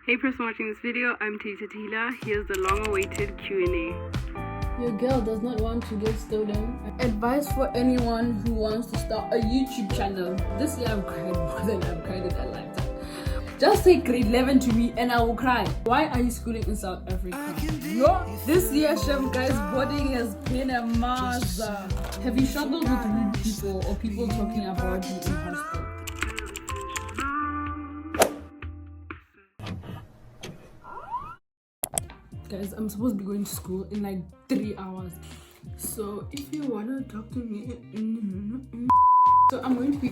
Hey person watching this video, I'm Talitha Tehillah. Here's the long-awaited Q&A. Your girl does not want to get stolen. Advice for anyone who wants to start a YouTube channel. This year I've cried more than I've cried in a lifetime. Just say grade 11 to me and I will cry. Why are you schooling in South Africa? No, this year, Chef, guys, boarding has been a mess. Have you struggled with rude people or people talking about you in hostel? Guys, I'm supposed to be going to school in like 3 hours. So if you wanna talk to me, so I'm going to be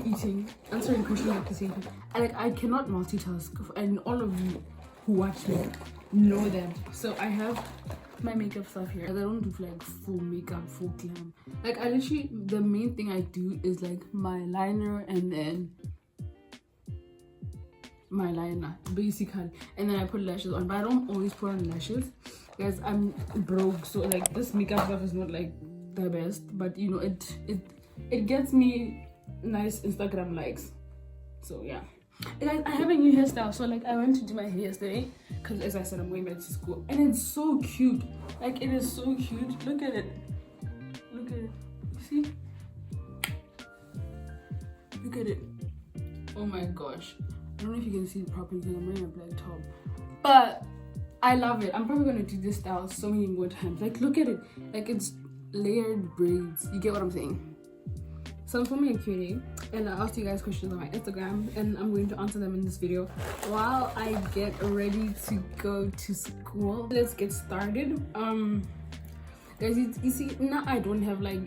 answering questions at the same time. I cannot multitask, and all of you who watch me know that. So I have my makeup stuff here. I don't do like full makeup, full glam. Like I literally, the main thing I do is like my liner and then my liner basically, and then I put lashes on, but I don't always put on lashes, guys. I'm broke, so like this makeup stuff is not like the best, but you know, it gets me nice Instagram likes. So yeah, and I have a new hairstyle. So like I went to do my hair yesterday because, as I said, I'm going back to school, and it's so cute. Like it is so cute. Look at it, see, look at it. Oh my gosh, I don't know if you can see it properly because I'm wearing a black top, but I love it. I'm probably gonna do this style so many more times. Like look at it, like it's layered braids. You get what I'm saying? So I'm filming a Q&A and I asked you guys questions on my Instagram and I'm going to answer them in this video while I get ready to go to school. Let's get started. Guys, you see, now I don't have like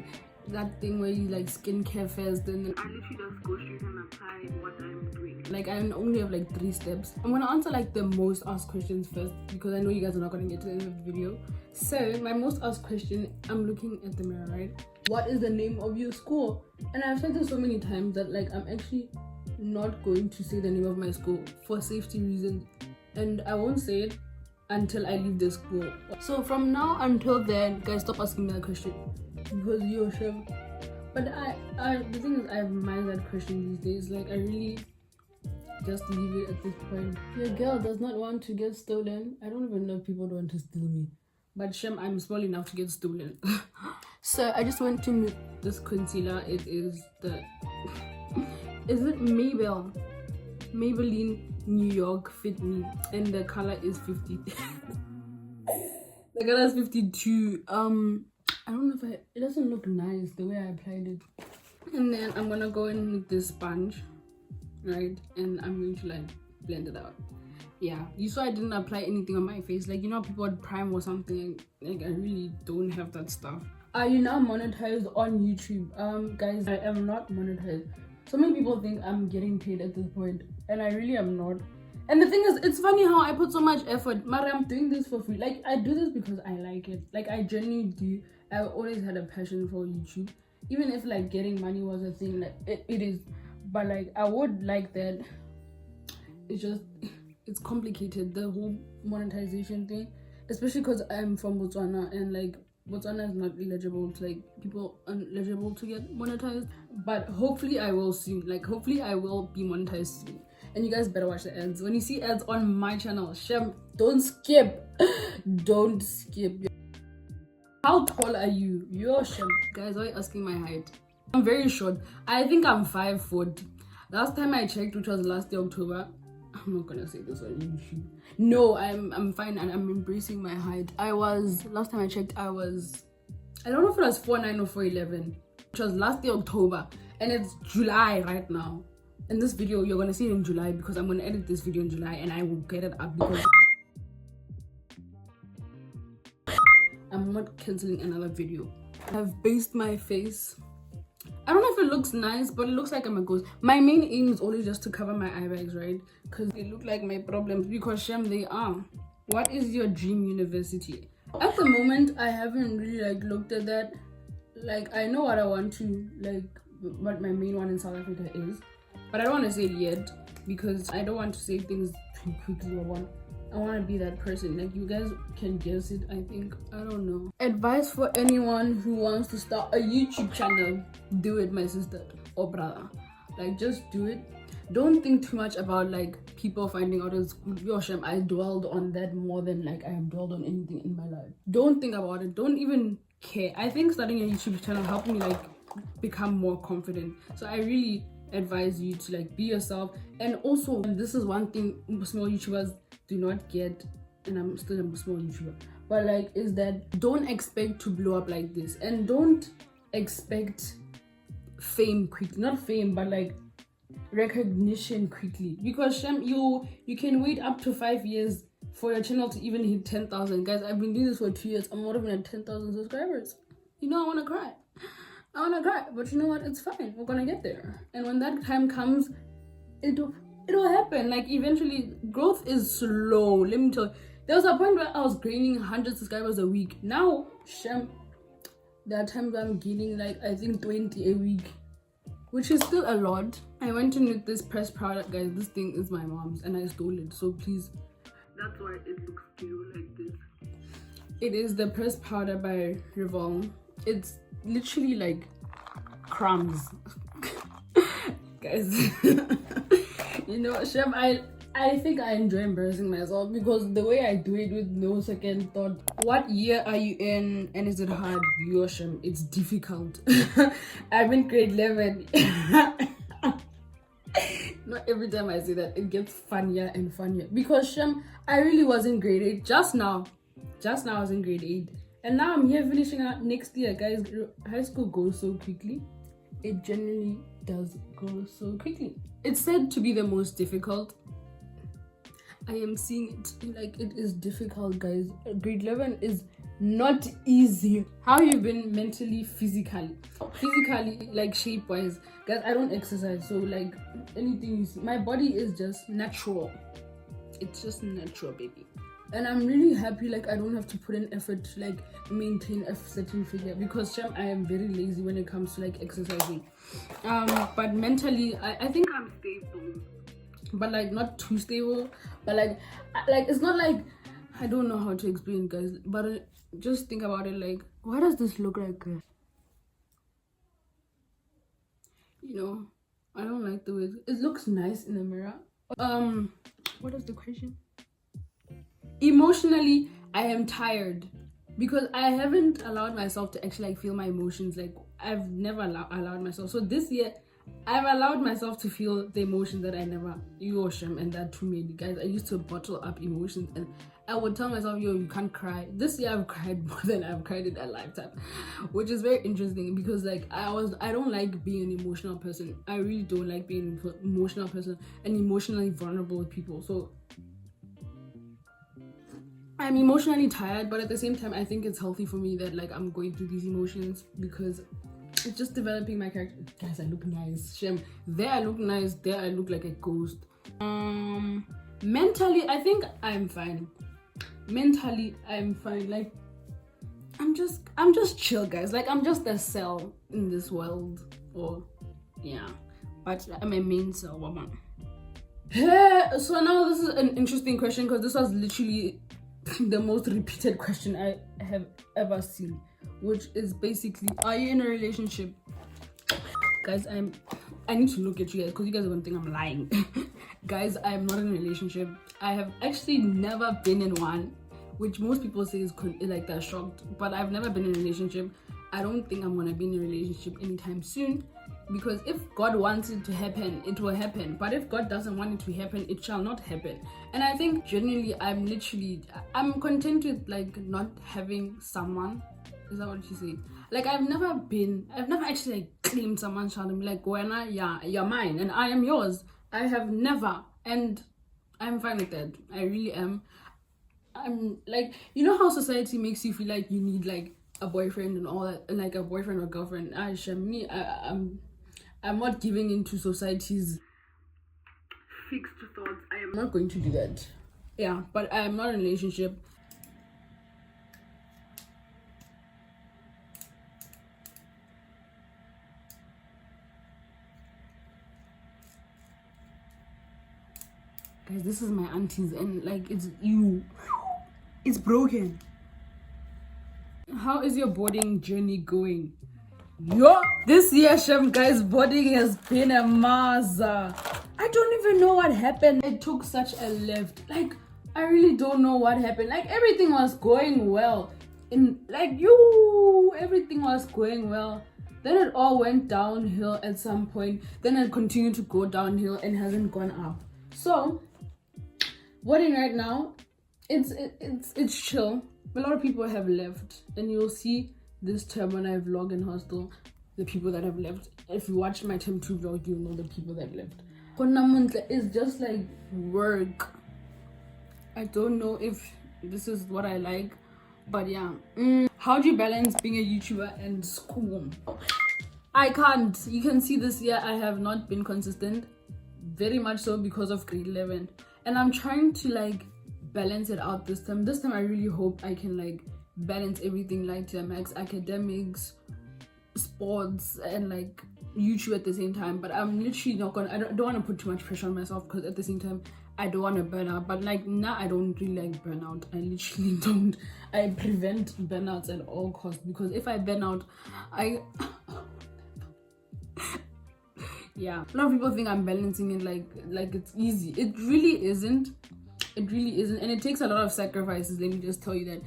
that thing where you like skincare first and then I literally just go straight and apply what I'm doing. Like I only have like 3 steps. I'm gonna answer like the most asked questions first because I know you guys are not gonna get to the end of the video. So my most asked question, I'm looking at the mirror, right? What is the name of your school? And I've said this so many times that like I'm actually not going to say the name of my school for safety reasons, and I won't say it until I leave the school. So from now until then, guys, stop asking me that question because you're sure. But the thing is, I admire that question these days. Like I really just leave it at this point. Your girl does not want to get stolen. I don't even know if people want to steal me, but Shem, I'm small enough to get stolen. So I just went to meet this concealer. It is the is it Maybelline New York Fit Me, and the color is 50. The color is 52. I don't know if it doesn't look nice the way I applied it. And then I'm gonna go in with this sponge, right? And I'm going to like blend it out. Yeah, you saw I didn't apply anything on my face. Like, you know, people would prime or something. Like I really don't have that stuff. Are you now monetized on YouTube? Guys, I am not monetized. So many people think I'm getting paid at this point, and I really am not. And the thing is, it's funny how I put so much effort. Mara, I'm doing this for free. Like I do this because I like it. Like I genuinely do. I've always had a passion for YouTube. Even if like getting money was a thing, like it is. But like I would like that. It's complicated, the whole monetization thing, especially because I'm from Botswana and like Botswana is not eligible to, like, people aren't eligible to get monetized. But hopefully I will soon. Like hopefully I will be monetized soon. And you guys better watch the ads. When you see ads on my channel, Shem, don't skip. Don't skip. How tall are you? You're Shem. Guys, why are you asking my height? I'm very short. I think I'm 5 foot. Last time I checked, which was last year October. I'm not gonna say this on YouTube. No, I'm fine and I'm embracing my height. Last time I checked, I don't know if it was 4'9" or 4'11", which was last year October, and it's July right now. In this video, you're gonna see it in July because I'm gonna edit this video in July and I will get it up because I'm not canceling another video. I've based my face. I don't know if it looks nice, but it looks like I'm a ghost. My main aim is always just to cover my eye bags, right? Because they look like my problems, because Shem, they are. What is your dream university? At the moment, I haven't really like looked at that. Like I know what I want to, like what my main one in South Africa is, but I don't want to say it yet because I don't want to say things too quickly. I want to be that person. Like you guys can guess it, I think. I don't know. Advice for anyone who wants to start a YouTube channel: do it, my sister or brother. Like just do it. don't think too much about like people finding out at school. Yo, Shem, I dwelled on that more than like I have dwelled on anything in my life. Don't think about it. Don't even care. I think starting a YouTube channel helped me like become more confident. So I really advise you to like be yourself. And also, this is one thing small YouTubers do not get, and I'm still a small YouTuber, but like, is that don't expect to blow up like this, and don't expect fame quickly. Not fame, but like recognition quickly, because Shem, you can wait up to 5 years for your channel to even hit 10,000. Guys, I've been doing this for 2 years. I'm not even at 10,000 subscribers. You know, I want to cry, but you know what, it's fine, we're gonna get there. And when that time comes, it'll happen. Like, eventually, growth is slow. Let me tell you, there was a point where I was gaining 100 subscribers a week. Now, Shem, there are times I'm gaining like, I think 20 a week, which is still a lot. I went to knit this pressed product, guys. This thing is my mom's and I stole it, so please. That's why it looks cute like this. It is the pressed powder by Revolve. It's literally like crumbs. Guys, you know, Shem, I think I enjoy embarrassing myself because the way I do it with no second thought. What year are you in and is it hard? Yo, Shem, it's difficult. I'm in grade 11. Not every time I say that, it gets funnier and funnier. Because Shem, I really was in grade 8 just now. I was in grade 8. And now I'm here finishing out next year. Guys, high school goes so quickly. It generally does go so quickly. It's said to be the most difficult. I am seeing it like it is difficult, guys. Grade 11 is not easy. How you been mentally, physically, like shape wise, guys? I don't exercise, so like anything you see, my body is just natural. It's just natural, baby. And I'm really happy, like I don't have to put in effort to like maintain a certain figure, because Shem, I am very lazy when it comes to like exercising. But mentally, I think I'm stable, but like not too stable. But like it's not like, I don't know how to explain, guys, but just think about it. Like, why does this look like this? You know, I don't like the way it looks nice in the mirror. What is the question? Emotionally, I am tired because I haven't allowed myself to actually like feel my emotions. Like, I've never allowed myself. So this year, I've allowed myself to feel the emotions that I never, and that too many. Guys, I used to bottle up emotions and I would tell myself, yo, you can't cry. This year I've cried more than I've cried in a lifetime, which is very interesting because like I don't like being an emotional person. I really don't like being an emotional person and emotionally vulnerable with people. So I'm emotionally tired, but at the same time, I think it's healthy for me that like I'm going through these emotions because it's just developing my character. Guys, I look nice. Shem, there I look nice. There I look like a ghost. Mentally, I think I'm fine. Mentally, I'm fine. Like, I'm just chill, guys. Like, I'm just a cell in this world. Or, yeah. But I'm a main cell, woman. So now this is an interesting question because this was literally the most repeated question I have ever seen, which is basically, are you in a relationship? Guys, I need to look at you guys because you guys are gonna think I'm lying. Guys, I'm not in a relationship. I have actually never been in one, which most people say is like they're shocked, but I've never been in a relationship. I don't think I'm gonna be in a relationship anytime soon, because if God wants it to happen, it will happen. But if God doesn't want it to happen, it shall not happen. And I think genuinely, I'm content with like not having someone. Is that what you say? Like, I've never actually like claimed someone's child and be like, Gwenna, yeah, you're mine and I am yours. I have never, and I'm fine with that. I really am. I'm like, you know how society makes you feel like you need like a boyfriend and all that, and like a boyfriend or girlfriend. I'm not giving into society's fixed thoughts. I am not going to do that. Yeah, but I am not in a relationship. Guys, this is my auntie's and like it's broken. How is your boarding journey going? Yo, this year, Shem, guys, boarding has been a maza. I don't even know what happened. It took such a left. Like, I really don't know what happened. Like, everything was going well. Everything was going well. Then it all went downhill at some point. Then it continued to go downhill and hasn't gone up. So, boarding right now, it's chill. A lot of people have left, and you'll see this term when I vlog in hostel, the people that have left. If you watch my term 2 vlog, you'll know the people that left. It's just like work. I don't know if this is what I like, but yeah. How do you balance being a YouTuber and school? I can't. You can see this year I have not been consistent, very much so because of grade 11, and I'm trying to like balance it out this time. This time I really hope I can like balance everything, like to max, academics, sports, and like YouTube at the same time. But I'm literally not gonna, I don't want to put too much pressure on myself, because at the same time I don't want to burn out. But like now I don't really like burnout. I literally don't. I prevent burnouts at all costs, because if I burn out, yeah, a lot of people think I'm balancing it like it's easy. It really isn't. It really isn't, and it takes a lot of sacrifices. Let me just tell you that.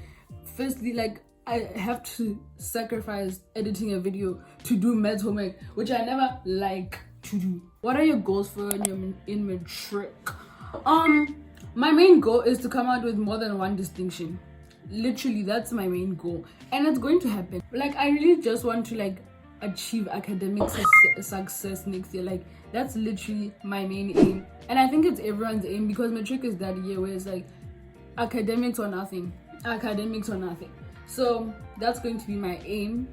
Firstly, like, I have to sacrifice editing a video to do math homework, which I never like to do. What are your goals for when you're in matric? My main goal is to come out with more than 1 distinction. Literally, that's my main goal, and it's going to happen. Like, I really just want to like achieve academic success next year. Like, that's literally my main aim, and I think it's everyone's aim, because matric is that year where it's like academics or nothing. So that's going to be my aim,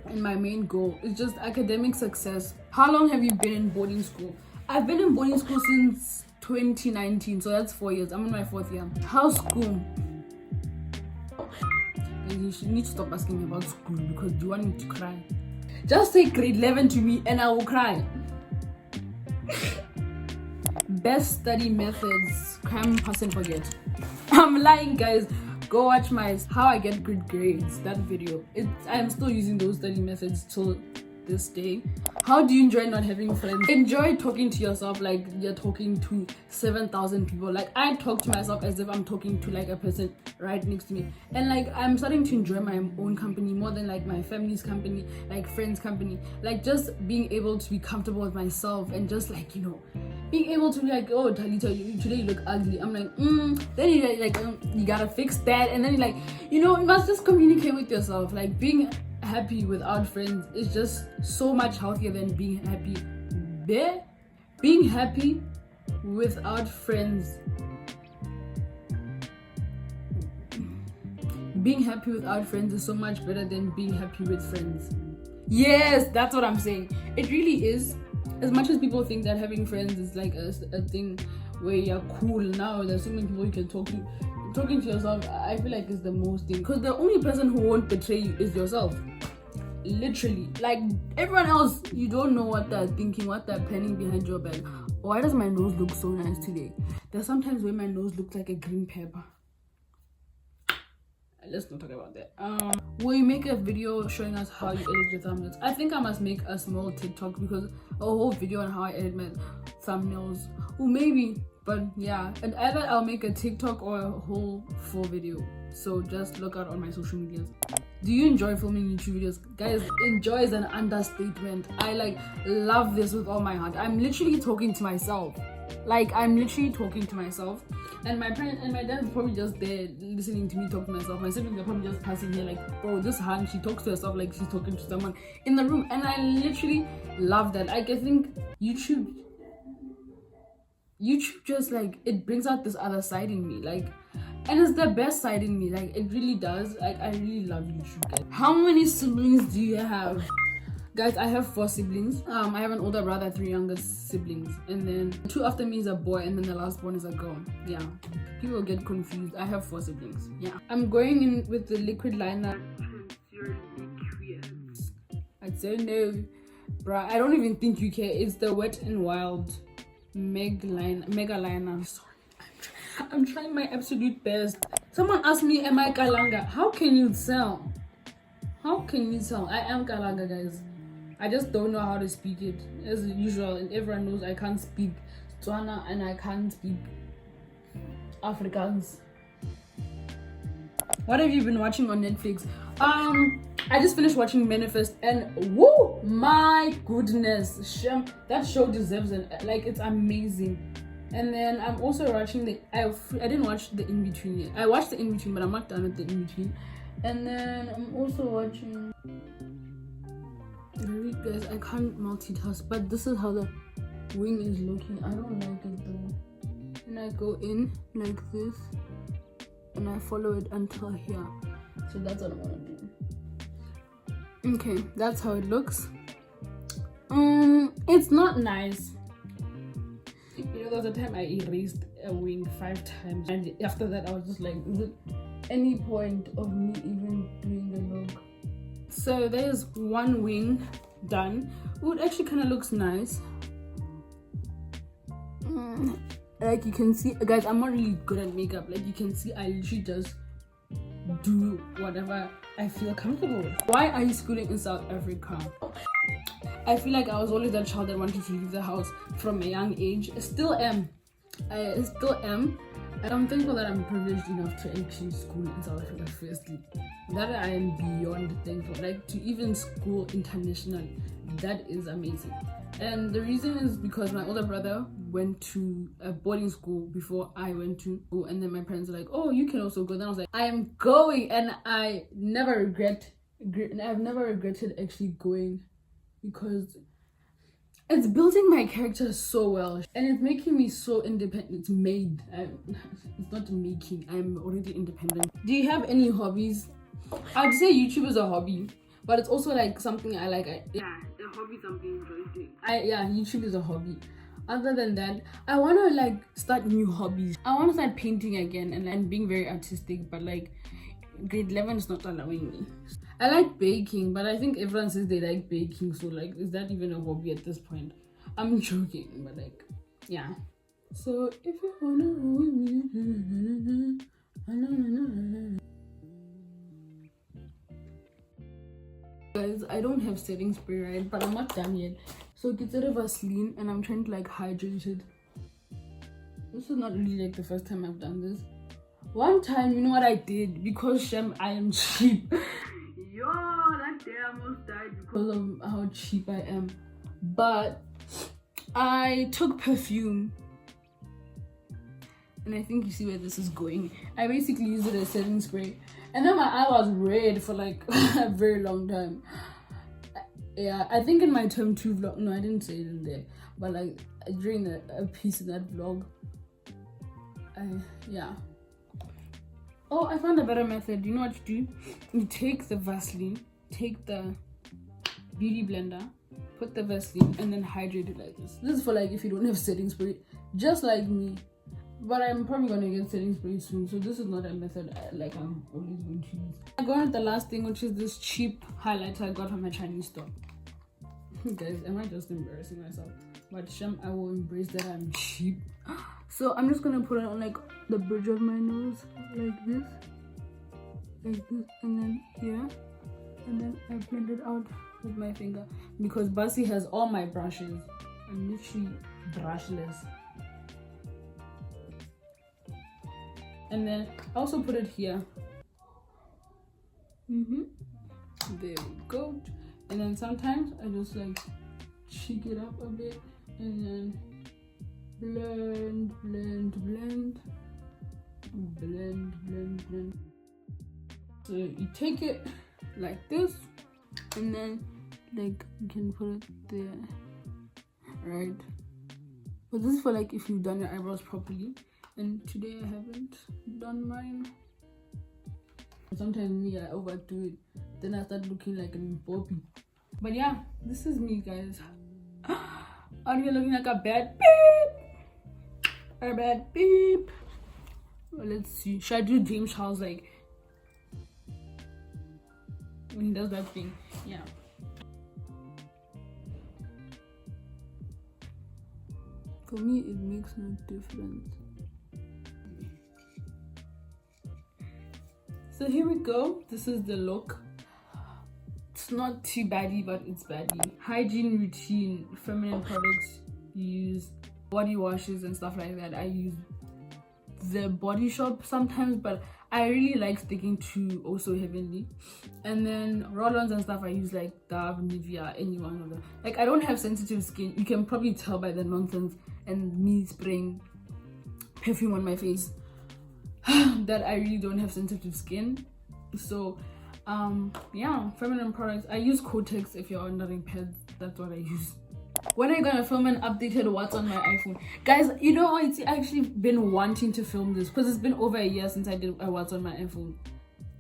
and my main goal is just academic success. How long have you been in boarding school? I've been in boarding school since 2019, so that's 4 years. I'm in my 4th year. How's school? You need to stop asking me about school, because you want me to cry. Just say grade 11 to me and I will cry. Best study methods: cram, pass and forget. I'm lying, guys. Go watch my how I get good grades, that video. I'm still using those study methods till this day. How do you enjoy not having friends? Enjoy talking to yourself like you're talking to 7,000 people. Like, I talk to myself as if I'm talking to like a person right next to me, and like I'm starting to enjoy my own company more than like my family's company, like friends' company. Like, just being able to be comfortable with myself, and just like, you know, being able to be like, oh, Talitha, today you look ugly. I'm like, then you're like, you gotta fix that, and then you're like, you know, you must just communicate with yourself. Like, being happy without friends is just so much healthier than being happy there. Being happy without friends. Being happy without friends is so much better than being happy with friends. Yes, that's what I'm saying. It really is. As much as people think that having friends is like a thing where you're cool, now there's so many people you can talk to. Talking to yourself, I feel like, is the most thing, because the only person who won't betray you is yourself. Literally. Like, everyone else, you don't know what they're thinking, what they're planning behind your back. Why does my nose look so nice today? There's sometimes where my nose looks like a green pepper. Let's not talk about that. Will you make a video showing us how you edit your thumbnails? I think I must make a small TikTok, because a whole video on how I edit my thumbnails. Or maybe, but yeah, and either I'll make a TikTok or a whole full video. So just look out on my social medias. Do you enjoy filming YouTube videos? Guys, enjoy is an understatement. I like love this with all my heart. I'm literally talking to myself. And my parents and my dad is probably just there listening to me talk to myself. My siblings are probably just passing here like, bro, this hand, she talks to herself like she's talking to someone in the room. And I literally love that. Like, I think YouTube just like, it brings out this other side in me. Like, and it's the best side in me. Like, it really does. Like, I really love YouTube, guys. How many siblings do you have? Guys, I have 4 siblings. I have an older brother, 3 younger siblings, and then 2 after me is a boy, and then the last one is a girl. Yeah, people get confused. I have 4 siblings. Yeah, I'm going in with the liquid liner. I don't know, bruh. I don't even think you care. It's the Wet n Wild mega liner. Sorry, I'm trying my absolute best. Someone asked me, am I galanga? How can you tell? How can you tell? I am galanga, guys. I just don't know how to speak it. As usual, and everyone knows I can't speak Botswana and I can't speak Afrikaans. What have you been watching on Netflix? I just finished watching Manifest, and woo, my goodness, Shem, that show deserves it. Like, it's amazing. And then I'm also watching I didn't watch the in between yet. I watched the in between, but I'm not done with the in between. And then I'm also watching. Guys, I can't multitask, but this is how the wing is looking. I don't like it though. And I go in like this, and I follow it until here. So that's what I want to do. Okay, that's how it looks. It's not nice. You know, there was a time I erased a wing 5 times, and after that I was just like, is it any point of me even doing the look? So there's one wing done. Oh, it actually kind of looks nice. Like you can see, guys, I'm not really good at makeup. Like you can see, I literally just do whatever I feel comfortable with. Why are you schooling in South Africa? I feel like I was always that child that wanted to leave the house from a young age. I still am. And I'm thankful that I'm privileged enough to actually school in South Africa firstly. That I am beyond thankful. Like to even school internationally, that is amazing. And the reason is because my older brother went to a boarding school before I went to school, and then my parents were like, oh, you can also go. Then I was like, I am going, and I've never regretted actually going, because it's building my character so well, and it's making me so independent. It's made. It's not making. I'm already independent. Do you have any hobbies? I would say YouTube is a hobby, but it's also like something I like. Yeah, the hobby something interesting. YouTube is a hobby. Other than that, I want to like start new hobbies. I want to start painting again and being very artistic, but like grade 11 is not allowing me. I like baking, but I think everyone says they like baking, so like, is that even a hobby at this point? I'm joking, but like, yeah. So if you wanna hold me, guys, I don't have setting spray, right? But I'm not done yet. So get rid of Vaseline, and I'm trying to like hydrate it. This is not really like the first time I've done this. One time, you know what I did? Because Shem, I am cheap. Yo, that day I almost died because of how cheap I am. But I took perfume, and I think you see where this is going. I basically used it as setting spray, and then my eye was red for like a very long time. Yeah, I think in my term 2 vlog, no, I didn't say it in there, but like during a piece in that vlog, yeah. Oh, I found a better method. You know what you do? You take the Vaseline, take the beauty blender, put the Vaseline, and then hydrate it like this. This is for like if you don't have setting spray, just like me. But I'm probably gonna get setting spray soon, so this is not a method like I'm always going to use. I'm going with the last thing, which is this cheap highlighter I got from a Chinese store. Guys, am I just embarrassing myself? But Shem, I will embrace that I'm cheap. So I'm just gonna put it on like the bridge of my nose, like this, and then here, and then I blend it out with my finger, because Basi has all my brushes. I'm literally brushless. And then I also put it here. There we go. And then sometimes I just like shake it up a bit, and then blend. So you take it like this, and then like you can put it there, right? But this is for like if you've done your eyebrows properly, and today I haven't done mine. Sometimes me, I overdo it, then I start looking like a Bobby. But yeah, this is me, guys. Out here looking like a bad beep. A bad beep. Well, let's see. Should I do James Charles like when he does that thing? Yeah. For me, it makes no difference. So here we go. This is the look. It's not too baddie, but it's baddie. Hygiene routine, feminine products you use, body washes and stuff like that. I use the Body Shop sometimes, but I really like sticking to also Heavenly. And then roll-ons and stuff I use like Dove, Nivea, any one of them. Like, I don't have sensitive skin. You can probably tell by the nonsense and me spraying perfume on my face that I really don't have sensitive skin. So yeah, feminine products. I use Kotex. If you're wondering, pads, that's what I use. When are you gonna film an updated what's on my iPhone? Guys, you know, it's actually been wanting to film this because it's been over a year since I did a what's on my iPhone.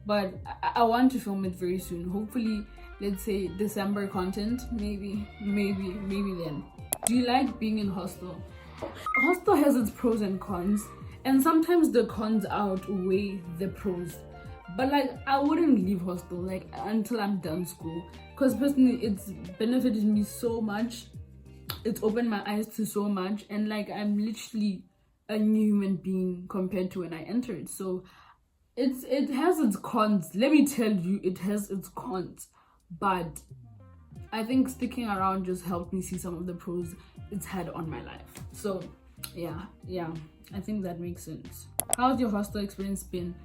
But I want to film it very soon. Hopefully, let's say December content. Maybe then. Do you like being in hostel? Hostel has its pros and cons. And sometimes the cons outweigh the pros. But like, I wouldn't leave hostel like until I'm done school. Because personally, it's benefited me so much. It's opened my eyes to so much, and like, I'm literally a new human being compared to when I entered. So it has its cons. Let me tell you, it has its cons. But I think sticking around just helped me see some of the pros it's had on my life. So yeah, I think that makes sense. How's your hostel experience been?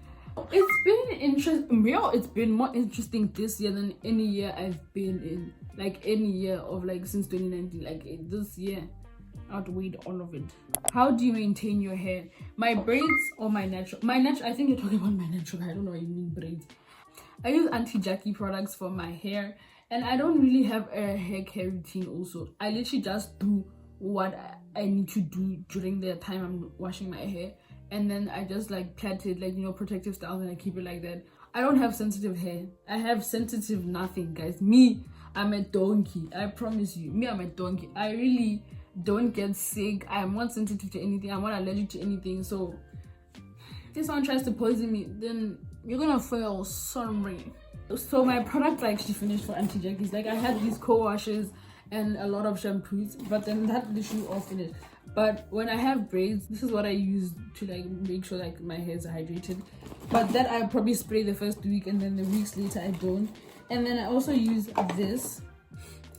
It's been interesting. It's been more interesting this year than any year I've been in. Like, any year of like since 2019. Like, this year outweighed all of it. How do you maintain your hair? My braids or my natural? I think you're talking about my natural. I don't know what you mean braids. I use anti-Jackie products for my hair, and I don't really have a hair care routine also. I literally just do what I need to do during the time I'm washing my hair, and then I just like plait it, like, you know, protective styles, and I keep it like that. I don't have sensitive hair. I have sensitive nothing, guys. Me, I'm a donkey. I promise you. Me, I'm a donkey. I really don't get sick. I'm not sensitive to anything. I'm not allergic to anything. So if someone tries to poison me, then you're gonna feel sorry. So my products are actually finished for anti-jackies. Like, I had these co-washes and a lot of shampoos, but then that literally all finished. But when I have braids, this is what I use to like make sure like my hair is hydrated. But that I probably spray the first week, and then the weeks later I don't. And then I also use this.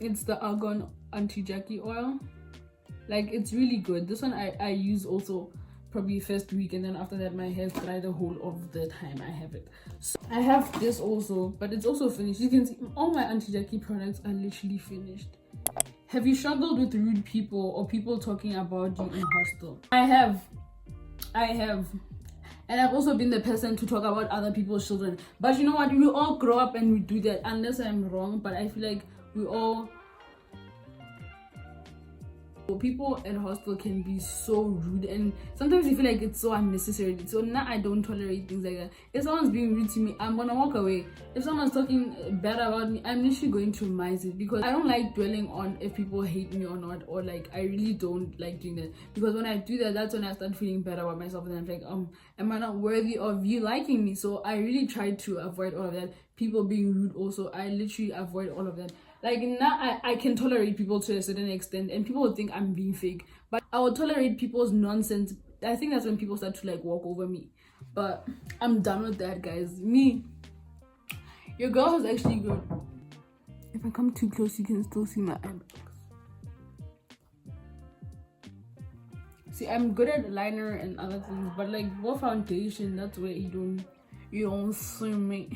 It's the argan anti-jackie oil. Like, it's really good. This one I use also probably first week, and then after that my hair's dry the whole of the time I have it. So I have this also, but it's also finished. You can see all my anti-jackie products are literally finished. Have you struggled with rude people or people talking about you in hostel? I have. And I've also been the person to talk about other people's children. But you know what? We all grow up and we do that, unless I'm wrong. But I feel like we all... People in hostel can be so rude, and sometimes you feel like it's so unnecessary. So now I don't tolerate things like that. If someone's being rude to me, I'm gonna walk away. If someone's talking bad about me, I'm literally going to minimize it, because I don't like dwelling on if people hate me or not, or like, I really don't like doing that, because when I do that, that's when I start feeling bad about myself, and I'm like, am I not worthy of you liking me? So I really try to avoid all of that. People being rude also, I literally avoid all of that. Like, now I can tolerate people to a certain extent, and people would think I'm being fake, but I will tolerate people's nonsense. I think that's when people start to like walk over me. But I'm done with that, guys. Me, your girl is actually good. If I come too close, you can still see my eyebags. See, I'm good at liner and other things, but like for foundation, that's where you don't see me.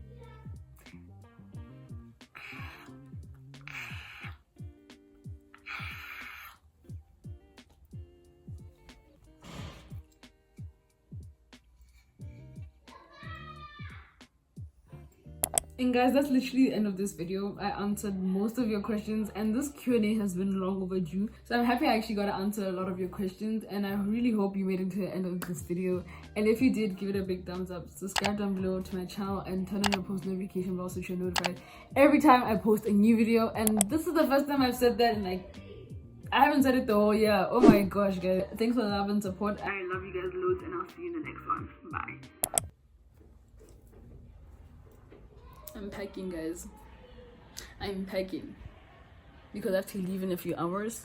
And guys, that's literally the end of this video. I answered most of your questions, and this Q&A has been long overdue. So I'm happy I actually got to answer a lot of your questions, and I really hope you made it to the end of this video. And if you did, give it a big thumbs up. Subscribe down below to my channel and turn on your post notification bell so you're notified every time I post a new video. And this is the first time I've said that, and like, I haven't said it the whole year. Oh my gosh, guys. Thanks for the love and support. I love you guys loads, and I'll see you in the next one. Bye. I'm packing, guys. I'm packing because I have to leave in a few hours.